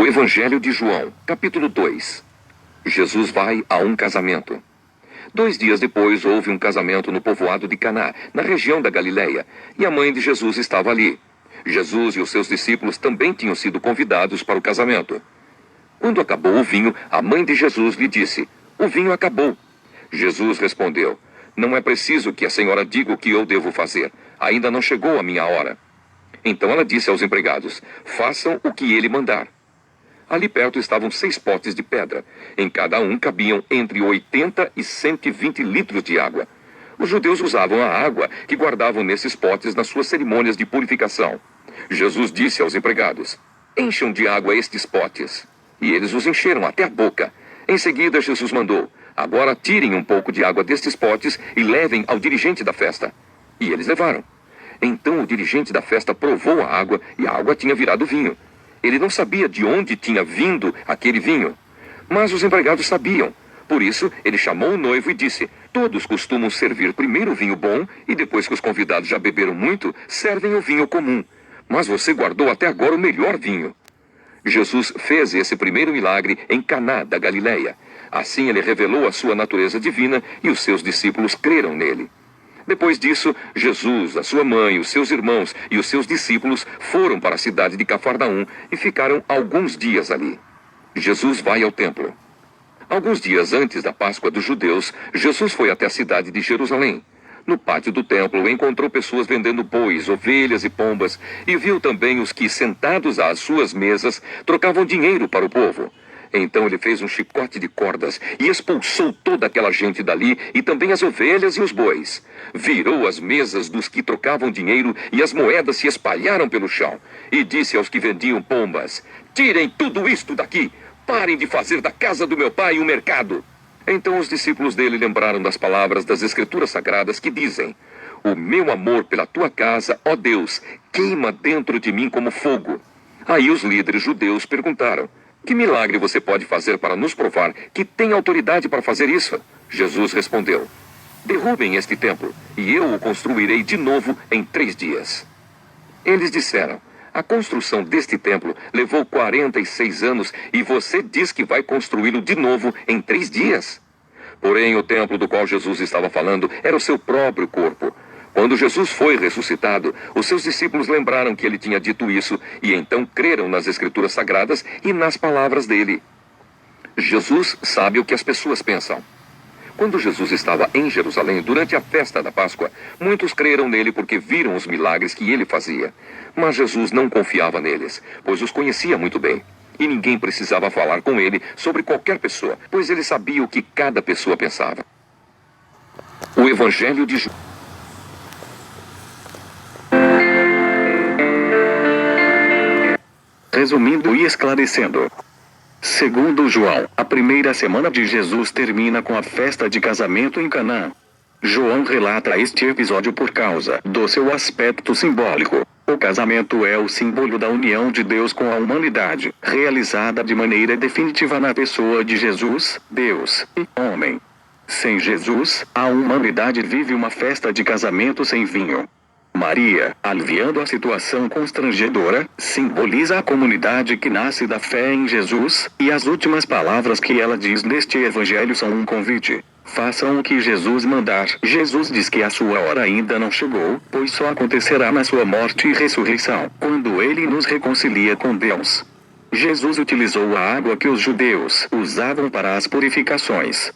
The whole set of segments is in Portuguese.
Evangelho de João, capítulo 2. Jesus vai a um casamento. 2 dias depois, houve um casamento no povoado de Caná, na região da Galileia, e a mãe de Jesus estava ali. Jesus e os seus discípulos também tinham sido convidados para o casamento. Quando acabou o vinho, a mãe de Jesus lhe disse: "O vinho acabou." Jesus respondeu: "Não é preciso que a senhora diga o que eu devo fazer. Ainda não chegou a minha hora." Então ela disse aos empregados: "Façam o que ele mandar." Ali perto estavam 6 potes de pedra. Em cada um cabiam entre 80 e 120 litros de água. Os judeus usavam a água que guardavam nesses potes nas suas cerimônias de purificação. Jesus disse aos empregados: "Encham de água estes potes." E eles os encheram até a boca. Em seguida, Jesus mandou: "Agora tirem um pouco de água destes potes e levem ao dirigente da festa." E eles levaram. Então o dirigente da festa provou a água e a água tinha virado vinho. Ele não sabia de onde tinha vindo aquele vinho. Mas os empregados sabiam. Por isso, ele chamou o noivo e disse: "Todos costumam servir primeiro o vinho bom e depois que os convidados já beberam muito, servem o vinho comum. Mas você guardou até agora o melhor vinho." Jesus fez esse primeiro milagre em Caná da Galileia. Assim ele revelou a sua natureza divina e os seus discípulos creram nele. Depois disso, Jesus, a sua mãe, os seus irmãos e os seus discípulos foram para a cidade de Cafarnaum e ficaram alguns dias ali. Jesus vai ao templo. Alguns dias antes da Páscoa dos judeus, Jesus foi até a cidade de Jerusalém. No pátio do templo, encontrou pessoas vendendo bois, ovelhas e pombas, e viu também os que, sentados às suas mesas, trocavam dinheiro para o povo. Então ele fez um chicote de cordas e expulsou toda aquela gente dali, e também as ovelhas e os bois. Virou as mesas dos que trocavam dinheiro e as moedas se espalharam pelo chão. E disse aos que vendiam pombas: "Tirem tudo isto daqui! Parem de fazer da casa do meu pai um mercado!" Então os discípulos dele lembraram das palavras das Escrituras Sagradas que dizem: "O meu amor pela tua casa, ó Deus, queima dentro de mim como fogo." Aí os líderes judeus perguntaram: "Que milagre você pode fazer para nos provar que tem autoridade para fazer isso?" Jesus respondeu: "Derrubem este templo, e eu o construirei de novo em 3 dias." Eles disseram: "A construção deste templo levou 46 anos e você diz que vai construí-lo de novo em 3 dias?" Porém, o templo do qual Jesus estava falando era o seu próprio corpo. Quando Jesus foi ressuscitado, os seus discípulos lembraram que ele tinha dito isso e então creram nas Escrituras Sagradas e nas palavras dele. Jesus sabe o que as pessoas pensam. Quando Jesus estava em Jerusalém durante a festa da Páscoa, muitos creram nele porque viram os milagres que ele fazia. Mas Jesus não confiava neles, pois os conhecia muito bem. E ninguém precisava falar com ele sobre qualquer pessoa, pois ele sabia o que cada pessoa pensava. O Evangelho de João. Resumindo e esclarecendo. Segundo João, a primeira semana de Jesus termina com a festa de casamento em Canaã. João relata este episódio por causa do seu aspecto simbólico. O casamento é o símbolo da união de Deus com a humanidade, realizada de maneira definitiva na pessoa de Jesus, Deus e homem. Sem Jesus, a humanidade vive uma festa de casamento sem vinho. Maria, aliviando a situação constrangedora, simboliza a comunidade que nasce da fé em Jesus, e as últimas palavras que ela diz neste evangelho são um convite. Façam o que Jesus mandar. Jesus diz que a sua hora ainda não chegou, pois só acontecerá na sua morte e ressurreição, quando ele nos reconcilia com Deus. Jesus utilizou a água que os judeus usavam para as purificações.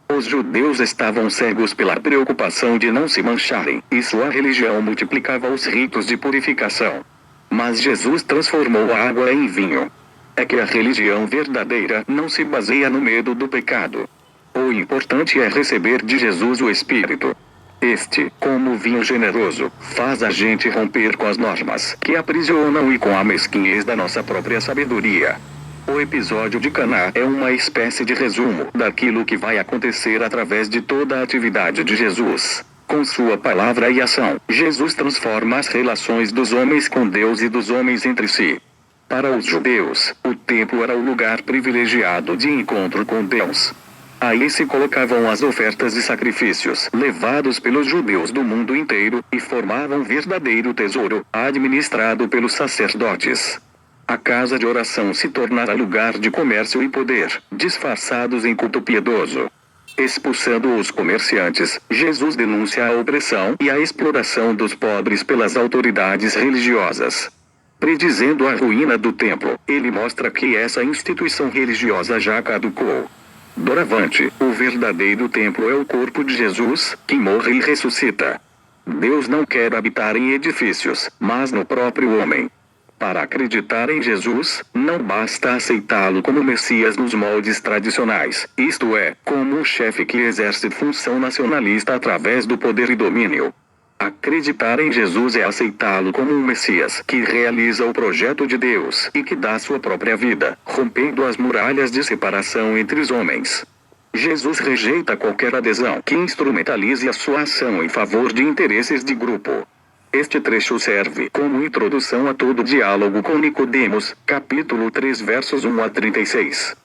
Os judeus estavam cegos pela preocupação de não se mancharem, e sua religião multiplicava os ritos de purificação. Mas Jesus transformou a água em vinho. É que a religião verdadeira não se baseia no medo do pecado. O importante é receber de Jesus o Espírito. Este, como vinho generoso, faz a gente romper com as normas que aprisionam e com a mesquinhez da nossa própria sabedoria. O episódio de Caná é uma espécie de resumo daquilo que vai acontecer através de toda a atividade de Jesus. Com sua palavra e ação, Jesus transforma as relações dos homens com Deus e dos homens entre si. Para os judeus, o templo era o lugar privilegiado de encontro com Deus. Aí se colocavam as ofertas e sacrifícios levados pelos judeus do mundo inteiro, e formavam um verdadeiro tesouro, administrado pelos sacerdotes. A casa de oração se tornará lugar de comércio e poder, disfarçados em culto piedoso. Expulsando os comerciantes, Jesus denuncia a opressão e a exploração dos pobres pelas autoridades religiosas. Predizendo a ruína do templo, ele mostra que essa instituição religiosa já caducou. Doravante, o verdadeiro templo é o corpo de Jesus, que morre e ressuscita. Deus não quer habitar em edifícios, mas no próprio homem. Para acreditar em Jesus, não basta aceitá-lo como Messias nos moldes tradicionais, isto é, como um chefe que exerce função nacionalista através do poder e domínio. Acreditar em Jesus é aceitá-lo como um Messias que realiza o projeto de Deus e que dá sua própria vida, rompendo as muralhas de separação entre os homens. Jesus rejeita qualquer adesão que instrumentalize a sua ação em favor de interesses de grupo. Este trecho serve como introdução a todo o diálogo com Nicodemos, capítulo 3 versos 1 a 36.